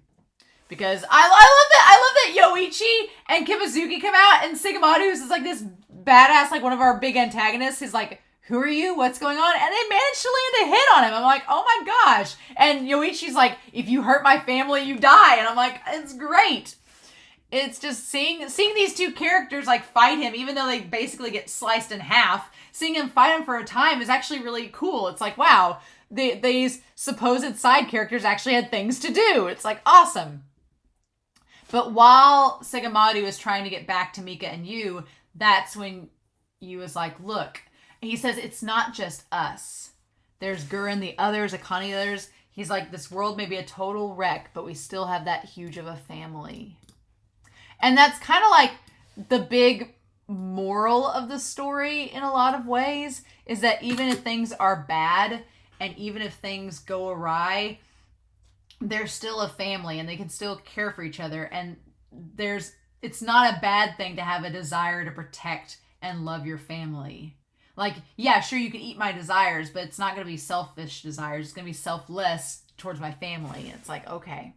Because I love that Yoichi and Kibazuki come out, and Siga Madu is like this badass, like one of our big antagonists. He's like, who are you? What's going on? And they managed to land a hit on him. I'm like, oh my gosh. And Yoichi's like, if you hurt my family, you die. And I'm like, it's great. It's just seeing these two characters like fight him, even though they basically get sliced in half. Seeing him fight him for a time is actually really cool. It's like, wow, these supposed side characters actually had things to do. It's like awesome. But while Siga Madu is trying to get back to Mika and Yuu, that's when Yuu is like, look, he says, it's not just us. There's Guren, the others, Akane, the others. He's like, this world may be a total wreck, but we still have that huge of a family. And that's kind of like the big moral of the story in a lot of ways, is that even if things are bad and even if things go awry, they're still a family and they can still care for each other. And it's not a bad thing to have a desire to protect and love your family. Like, yeah, sure, you can eat my desires, but it's not going to be selfish desires. It's going to be selfless towards my family. It's like, okay.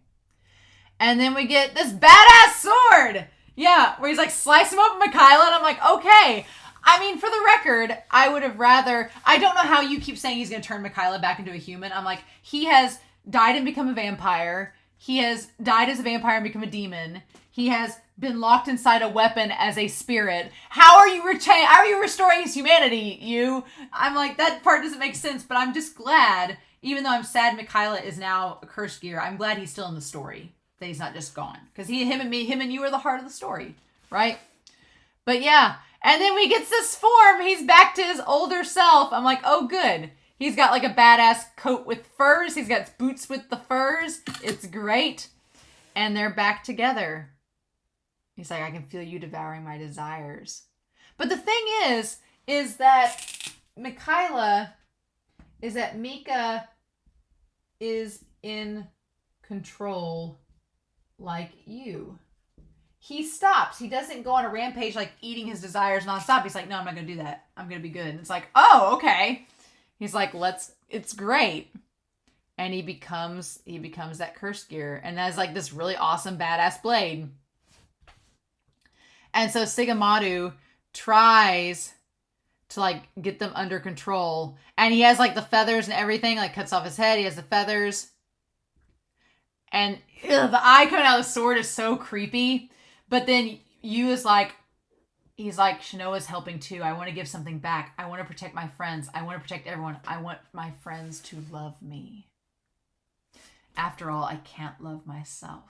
And then we get this badass sword. Yeah, where he's like, slice him open, Mikaela. And I'm like, okay. I mean, for the record, I would have rather... I don't know how you keep saying he's going to turn Mikaela back into a human. I'm like, he has died and become a vampire. He has died as a vampire and become a demon. He has been locked inside a weapon as a spirit. How are you restoring his humanity, you? I'm like, that part doesn't make sense, but I'm just glad, even though I'm sad Mikaela is now a cursed gear, I'm glad he's still in the story. That he's not just gone. Because him and you are the heart of the story, right? But yeah, and then we get this form. He's back to his older self. I'm like, oh, good. He's got like a badass coat with furs. He's got boots with the furs. It's great. And they're back together. He's like, I can feel you devouring my desires. But the thing is that Mika is in control like you. He stops. He doesn't go on a rampage like eating his desires nonstop. He's like, no, I'm not going to do that. I'm going to be good. And it's like, oh, okay. He's like, it's great. And he becomes that cursed gear and has like this really awesome badass blade. And so Siga Madu tries to like get them under control. And he has like the feathers and everything, like cuts off his head. He has the feathers. And the eye coming out of the sword is so creepy. But then Yuu is like, he's like, Shanoa's helping too. I want to give something back. I want to protect my friends. I want to protect everyone. I want my friends to love me. After all, I can't love myself.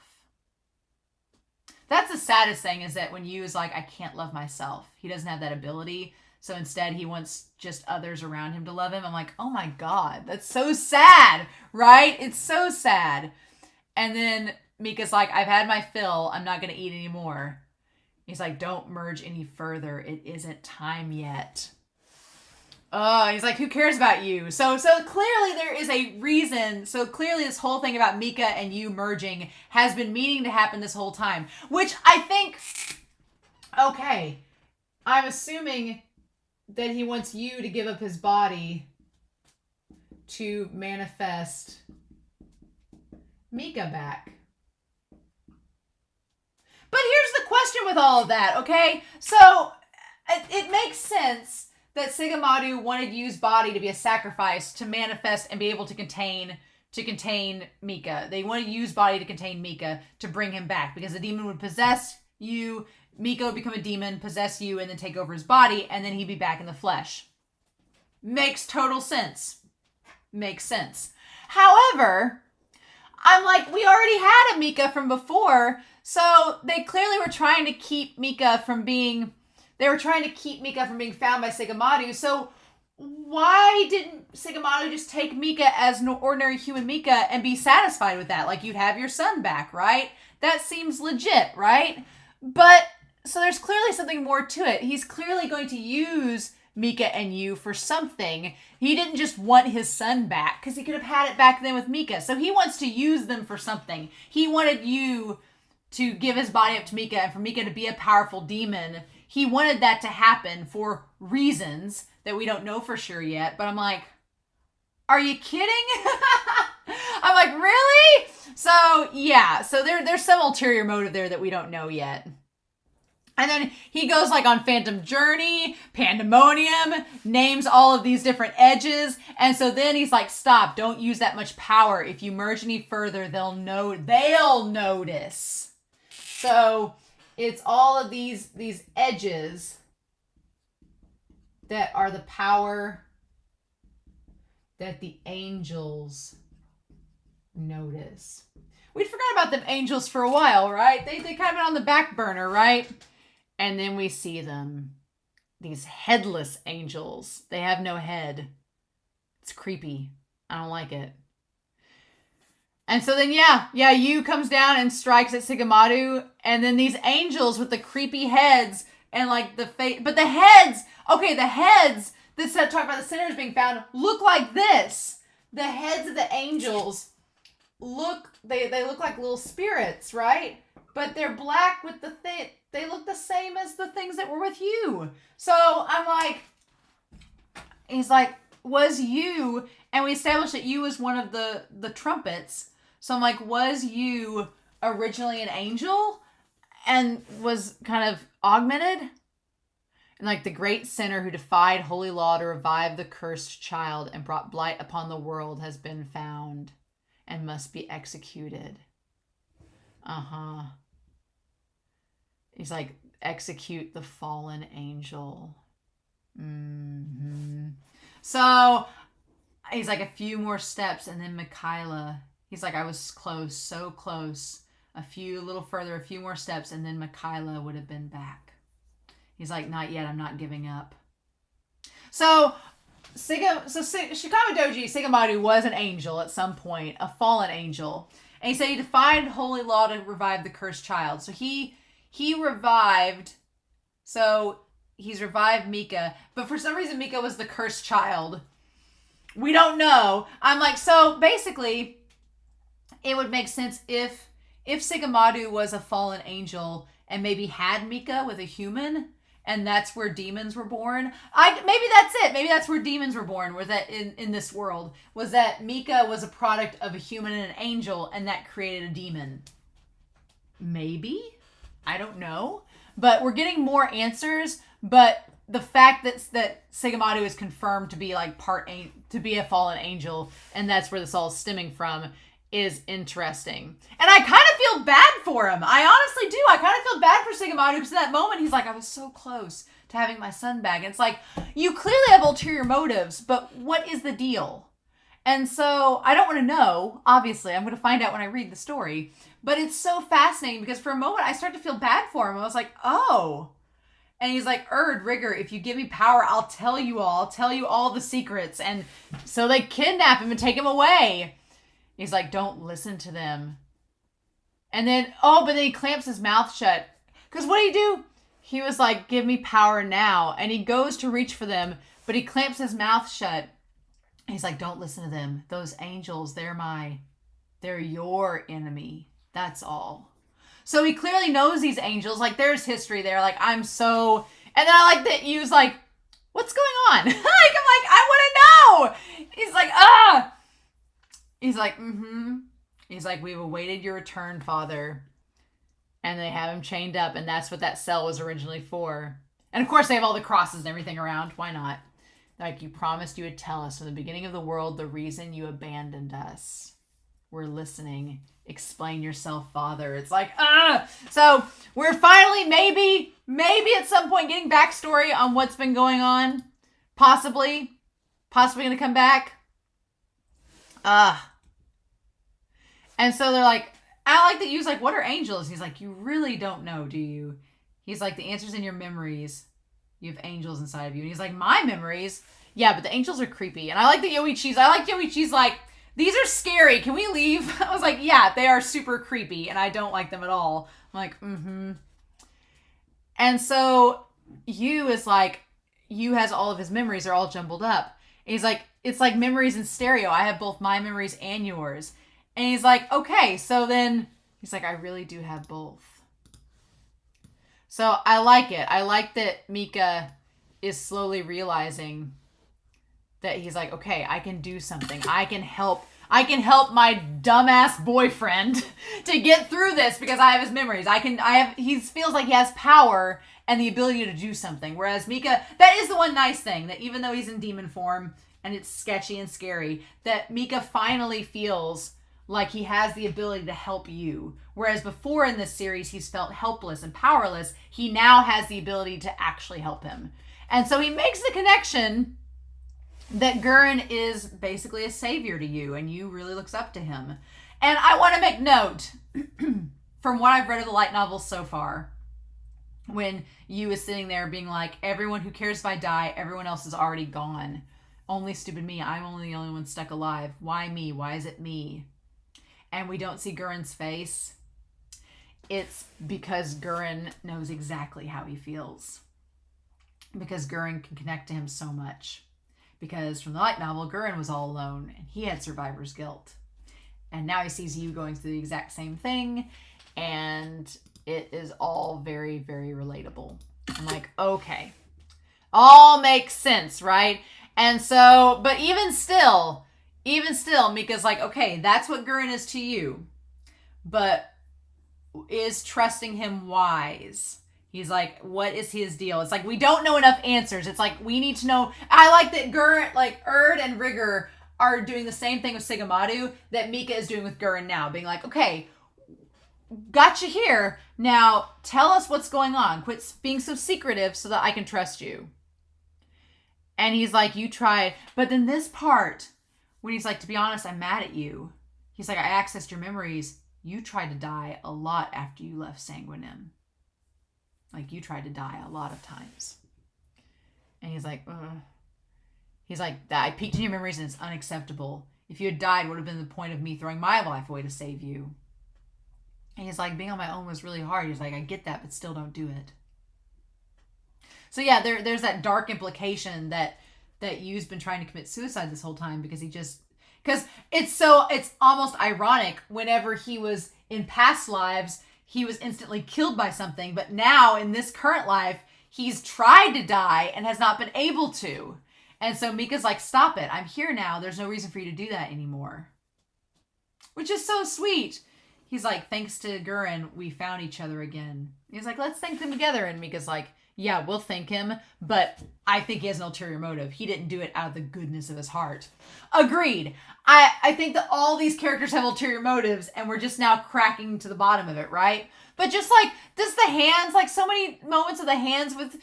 That's the saddest thing, is that when Yuu is like, I can't love myself. He doesn't have that ability. So instead, he wants just others around him to love him. I'm like, oh my God, that's so sad, right? It's so sad. And then Mika's like, I've had my fill. I'm not going to eat anymore. He's like, don't merge any further. It isn't time yet. Oh, he's like, who cares about you? So clearly there is a reason. So clearly this whole thing about Mika and Yuu merging has been meaning to happen this whole time. Which I think, okay, I'm assuming that he wants Yuu to give up his body to manifest Mika back. But here's the question with all of that, okay? So it makes sense that Siga Madu wanted Yuu's body to be a sacrifice to manifest and be able to contain Mika. They wanted Yuu's body to contain Mika to bring him back, because the demon would possess Yuu, Mika would become a demon, possess Yuu, and then take over his body, and then he'd be back in the flesh. Makes total sense. Makes sense. However, I'm like, we already had a Mika from before, so they clearly were trying to keep Mika from being found by Siga Madu. So why didn't Siga Madu just take Mika as an ordinary human Mika and be satisfied with that? Like, you'd have your son back, right? That seems legit, right? But, so there's clearly something more to it. He's clearly going to use Mika and Yuu for something. He didn't just want his son back, because he could have had it back then with Mika. So he wants to use them for something. He wanted Yuu to give his body up to Mika and for Mika to be a powerful demon. He wanted that to happen for reasons that we don't know for sure yet. But I'm like, are you kidding? I'm like, really? So yeah, so there's some ulterior motive there that we don't know yet. And then he goes like on Phantom Journey, Pandemonium, names all of these different edges. And so then he's like, stop, don't use that much power. If you merge any further, they'll notice. So it's all of these edges that are the power that the angels notice. We'd forgot about them angels for a while, right? They kind of been on the back burner, right? And then we see them. These headless angels. They have no head. It's creepy. I don't like it. And so then, Yuu comes down and strikes at Siga Madu. And then these angels with the creepy heads and like the face. But the heads, the heads that talk about the sinners being found look like this. The heads of the angels look, they look like little spirits, right? But they're black with the thing. They look the same as the things that were with you. So I'm like, he's like, was you, and we established that you was one of the trumpets. So I'm like, was you originally an angel and was kind of augmented? And like the great sinner who defied holy law to revive the cursed child and brought blight upon the world has been found and must be executed. He's like, execute the fallen angel. So he's like, a few more steps, and then Michaela, he's like, I was close, so close. A little further, a few more steps, and then Michaela would have been back. He's like, not yet, I'm not giving up. So Shikama Doji, Siga Madu was an angel at some point, a fallen angel. And he said he defied holy law to revive the cursed child. So he revived, so he's revived Mika, but for some reason Mika was the cursed child. We don't know. I'm like, so basically, it would make sense if Siga Madu was a fallen angel and maybe had Mika with a human, and that's where demons were born. Maybe that's it. Maybe that's where demons were born, was that in this world, was that Mika was a product of a human and an angel, and that created a demon. Maybe? I don't know. But we're getting more answers, but the fact that Siga Madu is confirmed to be like to be a fallen angel, and that's where this all is stemming from, is interesting. And I kind of feel bad for him. I honestly do. I kind of feel bad for Siga Madu, because in that moment he's like, I was so close to having my son back. And it's like, you clearly have ulterior motives, but what is the deal? And so I don't want to know. Obviously, I'm going to find out when I read the story. But it's so fascinating, because for a moment I start to feel bad for him. I was like, oh. And he's like, Rigger, if you give me power, I'll tell you all. I'll tell you all the secrets. And so they kidnap him and take him away. He's like, don't listen to them. And then, but then he clamps his mouth shut. Because what did he do? He was like, give me power now. And he goes to reach for them, but he clamps his mouth shut. And he's like, don't listen to them. Those angels, they're your enemy. That's all. So he clearly knows these angels. Like, there's history there. Like, and then I like that Yu's like, what's going on? I'm like, I want to know. He's like, He's like, He's like, we've awaited your return, Father. And they have him chained up, and that's what that cell was originally for. And of course, they have all the crosses and everything around. Why not? Like, you promised you would tell us from the beginning of the world the reason you abandoned us. We're listening. Explain yourself, Father. It's like, So we're finally, maybe at some point getting backstory on what's been going on. Possibly going to come back. And so they're like, I like that Yu's like, what are angels? He's like, you really don't know, do you? He's like, the answer's in your memories. You have angels inside of you. And he's like, my memories? Yeah, but the angels are creepy. And I like that Yoichi's like, these are scary. Can we leave? I was like, yeah, they are super creepy, and I don't like them at all. I'm like, And so Yu is like, Yu has all of his memories. They're all jumbled up. And he's like, it's like memories in stereo. I have both my memories and yours. And he's like, okay. So then he's like, I really do have both. So I like it. I like that Mika is slowly realizing that he's like, okay, I can do something. I can help my dumbass boyfriend to get through this because I have his memories. He feels like he has power and the ability to do something. Whereas Mika, that is the one nice thing, that even though he's in demon form and it's sketchy and scary, that Mika finally feels like he has the ability to help you. Whereas before in this series, he's felt helpless and powerless. He now has the ability to actually help him. And so he makes the connection that Guren is basically a savior to you, and Yuu really looks up to him. And I want to make note, from what I've read of the light novels so far, when Yuu is sitting there being like, everyone who cares if I die, everyone else is already gone. Only stupid me. I'm only the only one stuck alive. Why me? Why is it me? And we don't see Guren's face. It's because Guren knows exactly how he feels. Because Guren can connect to him so much. Because from the light novel, Guren was all alone and he had survivor's guilt. And now he sees you going through the exact same thing. And it is all very, very relatable. I'm like, okay. All makes sense, right? And so, but even still, Mika's like, okay, that's what Guren is to you. But is trusting him wise? He's like, what is his deal? It's like, we don't know enough answers. It's like, we need to know. I like that Guren, like Erd and Rigger are doing the same thing with Siga Madu that Mika is doing with Guren now. Being like, okay, got you here. Now tell us what's going on. Quit being so secretive so that I can trust you. And he's like, you tried. But then this part, when he's like, to be honest, I'm mad at you. He's like, I accessed your memories. You tried to die a lot after you left Sanguinem. Like, you tried to die a lot of times. And he's like, ugh. He's like, I peeked in your memories and it's unacceptable. If you had died, would have been the point of me throwing my life away to save you. And he's like, being on my own was really hard. He's like, I get that, but still don't do it. So yeah, there's that dark implication that Yu's been trying to commit suicide this whole time because it's almost ironic. Whenever he was in past lives, he was instantly killed by something, but now in this current life, he's tried to die and has not been able to. And so Mika's like, stop it. I'm here now. There's no reason for you to do that anymore. Which is so sweet. He's like, thanks to Guren, we found each other again. He's like, let's thank them together. And Mika's like, yeah, we'll thank him, but I think he has an ulterior motive. He didn't do it out of the goodness of his heart. Agreed. I think that all these characters have ulterior motives, and we're just now cracking to the bottom of it, right? But just like, just the hands, like so many moments of the hands with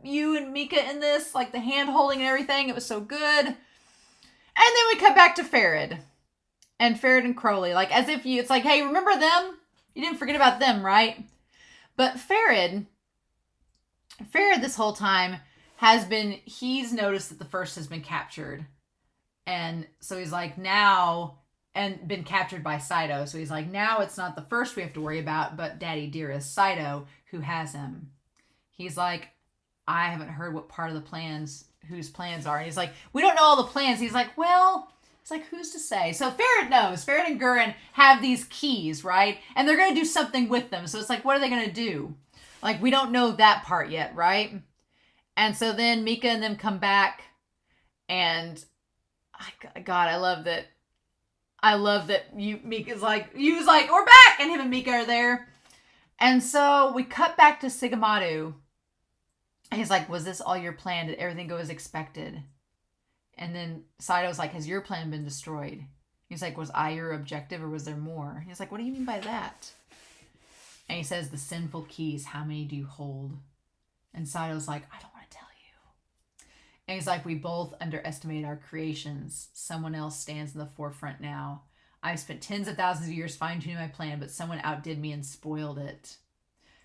Yuu and Mika in this, like the hand holding and everything, it was so good. And then we cut back to Ferid. And Ferid and Crowley, like as if it's like, hey, remember them? You didn't forget about them, right? But Ferid this whole time he's noticed that the first has been captured. And so he's like, now, and been captured by Saito. So he's like, now it's not the first we have to worry about, but Daddy Dearest, Saito, who has him. He's like, I haven't heard what part of the plans, whose plans are. And he's like, we don't know all the plans. He's like, well, it's like, who's to say? So Ferid knows. Ferid and Guren have these keys, right? And they're going to do something with them. So it's like, what are they going to do? Like, we don't know that part yet, right? And so then Mika and them come back. And, God, I love that Mika's like, Yu's like, we're back! And him and Mika are there. And so we cut back to Siga Madu. And he's like, was this all your plan? Did everything go as expected? And then Saito's like, has your plan been destroyed? He's like, was I your objective or was there more? He's like, what do you mean by that? And he says, the sinful keys, how many do you hold? And Saito's like, I don't want to tell you. And he's like, we both underestimated our creations. Someone else stands in the forefront now. I've spent tens of thousands of years fine-tuning my plan, but someone outdid me and spoiled it.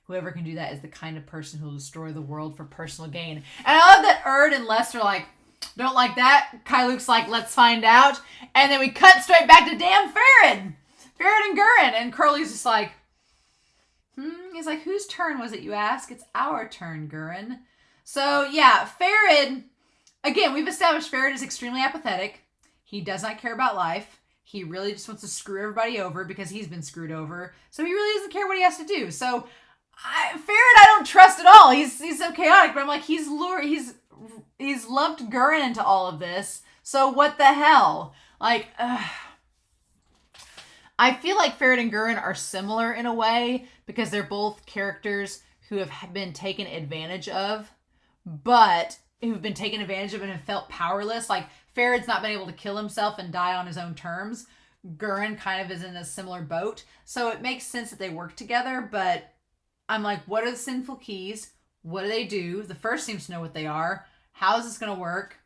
Whoever can do that is the kind of person who will destroy the world for personal gain. And I love that Erd and Les are like, don't like that. Kai-Luke's like, let's find out. And then we cut straight back to damn Ferid and Guren. And Curly's just like, He's like, whose turn was it, you ask? It's our turn, Guren. So, yeah, Ferid, again, we've established Ferid is extremely apathetic. He does not care about life. He really just wants to screw everybody over because he's been screwed over. So he really doesn't care what he has to do. So, Ferid I don't trust at all. He's so chaotic, but I'm like, he's lumped Guren into all of this. So what the hell? Like, I feel like Ferid and Guren are similar in a way because they're both characters who have been taken advantage of, but who've been taken advantage of and have felt powerless. Like, Ferid's not been able to kill himself and die on his own terms. Guren kind of is in a similar boat. So it makes sense that they work together, but I'm like, what are the sinful keys? What do they do? The first seems to know what they are. How is this going to work?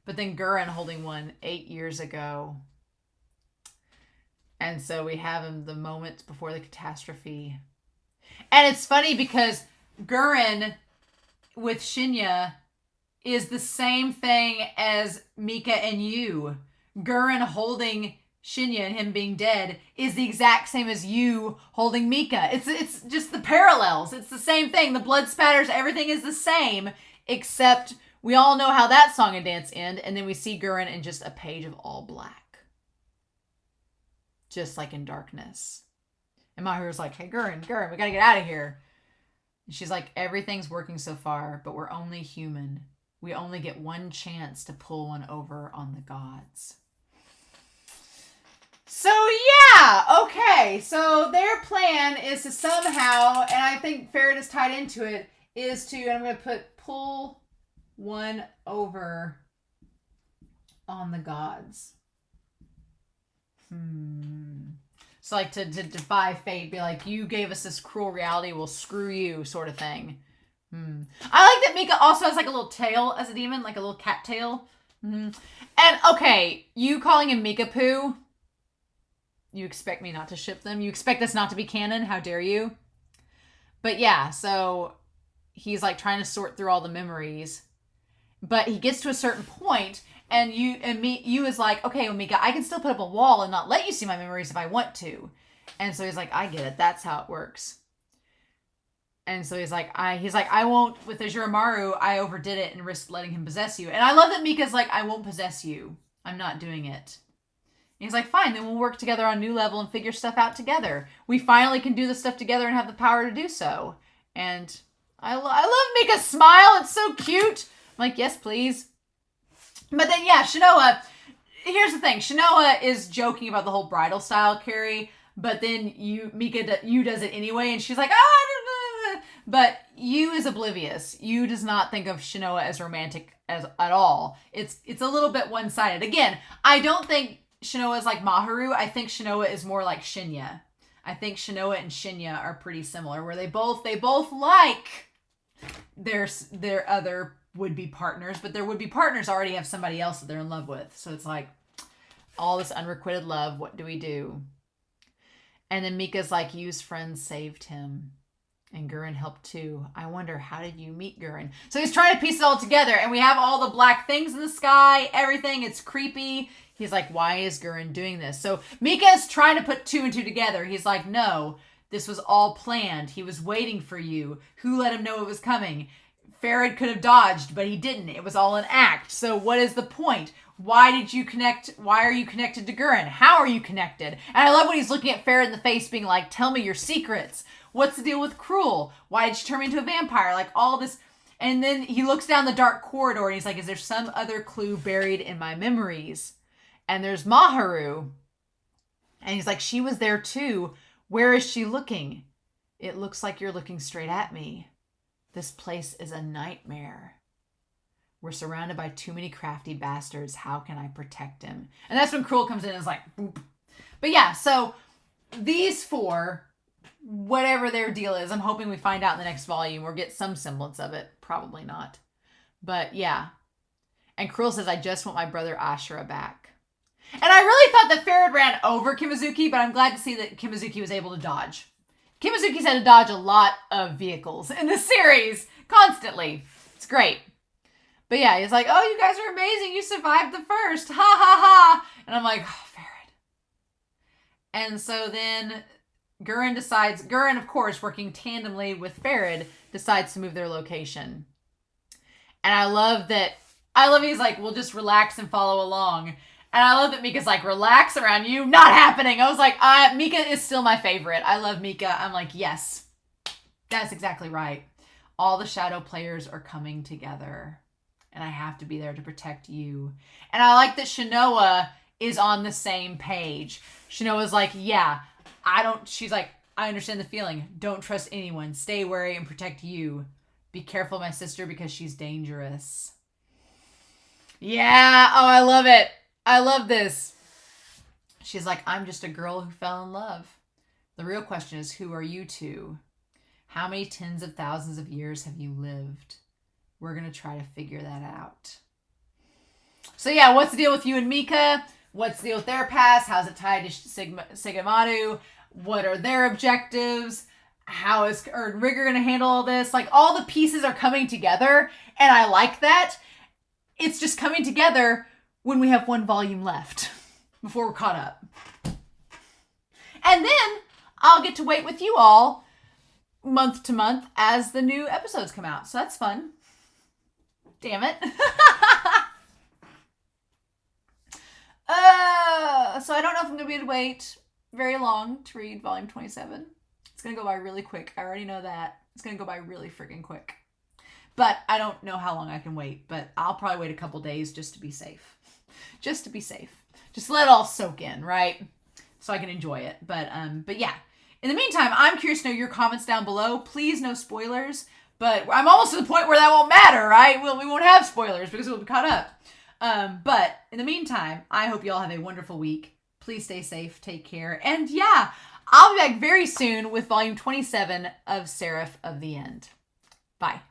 But then Guren holding one 8 years ago. And so we have him the moments before the catastrophe. And it's funny because Guren with Shinya is the same thing as Mika and Yuu. Guren holding Shinya and him being dead is the exact same as Yuu holding Mika. It's just the parallels. It's the same thing. The blood spatters, everything is the same, except we all know how that song and dance end, and then we see Guren in just a page of all black. Just like in darkness. And Mahiru's like, hey, Guren, we gotta get out of here. And she's like, everything's working so far, but we're only human. We only get one chance to pull one over on the gods. So yeah, okay. So their plan is to somehow, and I think Ferid is tied into it, is to, and I'm going to pull one over on the gods. So like to defy fate, be like, you gave us this cruel reality, well screw you sort of thing. I like that Mika also has like a little tail as a demon, like a little cat tail. And okay, you calling him Mika Poo, you expect me not to ship them? You expect this not to be canon? How dare you? But yeah, so he's like trying to sort through all the memories, but he gets to a certain point, and you is like, okay, well, Mika, I can still put up a wall and not let you see my memories if I want to. And so he's like, I get it. That's how it works. And so he's like, I won't, with Azure Maru, I overdid it and risked letting him possess you. And I love that Mika's like, I won't possess you. I'm not doing it. And he's like, fine, then we'll work together on a new level and figure stuff out together. We finally can do this stuff together and have the power to do so. And I love Mika's smile. It's so cute. I'm like, yes, please. But then, yeah, Shinoa, here's the thing. Shinoa is joking about the whole bridal style, Carrie, but then Yuu does it anyway, and she's like, but Yuu is oblivious. Yuu does not think of Shinoa as romantic at all. It's a little bit one-sided. Again, I don't think Shinoa is like Mahiru. I think Shinoa is more like Shinya. I think Shinoa and Shinya are pretty similar, where they both like their other would-be partners, but their would-be partners already have somebody else that they're in love with. So it's like, all this unrequited love, what do we do? And then Mika's like, Yu's friends saved him. And Guren helped too. I wonder, how did you meet Guren? So he's trying to piece it all together, and we have all the black things in the sky, everything. It's creepy. He's like, why is Guren doing this? So Mika's trying to put two and two together. He's like, no, this was all planned. He was waiting for you. Who let him know it was coming? Ferid could have dodged, but he didn't. It was all an act. So what is the point? Why did you connect? Why are you connected to Guren? How are you connected? And I love when he's looking at Ferid in the face being like, tell me your secrets. What's the deal with Cruel? Why did she turn me into a vampire? Like all this. And then he looks down the dark corridor and he's like, is there some other clue buried in my memories? And there's Mahiru. And he's like, she was there too. Where is she looking? It looks like you're looking straight at me. This place is a nightmare. We're surrounded by too many crafty bastards. How can I protect him? And that's when Cruel comes in and is like, boop. But yeah, so these four, whatever their deal is, I'm hoping we find out in the next volume or get some semblance of it. Probably not. But yeah. And Cruel says, I just want my brother Ashura back. And I really thought that Ferid ran over Kimizuki, but I'm glad to see that Kimizuki was able to dodge. Kimizuki's had to dodge a lot of vehicles in this series, constantly. It's great. But yeah, he's like, oh, you guys are amazing. You survived the first. Ha ha ha. And I'm like, oh, Ferid. And so then Guren, of course, working tandemly with Ferid, decides to move their location. And I love he's like, we'll just relax and follow along. And I love that Mika's like, relax around you. Not happening. I was like, Mika is still my favorite. I love Mika. I'm like, yes, that's exactly right. All the shadow players are coming together. and I have to be there to protect you. And I like that Shanoa is on the same page. Shanoa's like, yeah, she's like, I understand the feeling. Don't trust anyone. Stay wary and protect you. Be careful, my sister, because she's dangerous. Yeah. Oh, I love it. I love this. She's like, I'm just a girl who fell in love. The real question is, who are you two? How many tens of thousands of years have you lived? We're going to try to figure that out. So yeah, what's the deal with you and Mika? What's the deal with their past? How's it tied to Siga Madu? What are their objectives? How is Rigger going to handle all this? Like, all the pieces are coming together, and I like that. It's just coming together when we have one volume left before we're caught up. And then I'll get to wait with you all month to month as the new episodes come out. So that's fun. Damn it. So I don't know if I'm going to be able to wait very long to read volume 27. It's going to go by really quick. I already know that. It's going to go by really freaking quick. But I don't know how long I can wait. But I'll probably wait a couple days just to be safe. Just to be safe. Just let it all soak in, right? So I can enjoy it. But yeah. In the meantime, I'm curious to know your comments down below. Please, no spoilers. But I'm almost to the point where that won't matter, right? We won't have spoilers because we'll be caught up. But in the meantime, I hope you all have a wonderful week. Please stay safe, take care, and yeah, I'll be back very soon with volume 27 of Seraph of the End. Bye.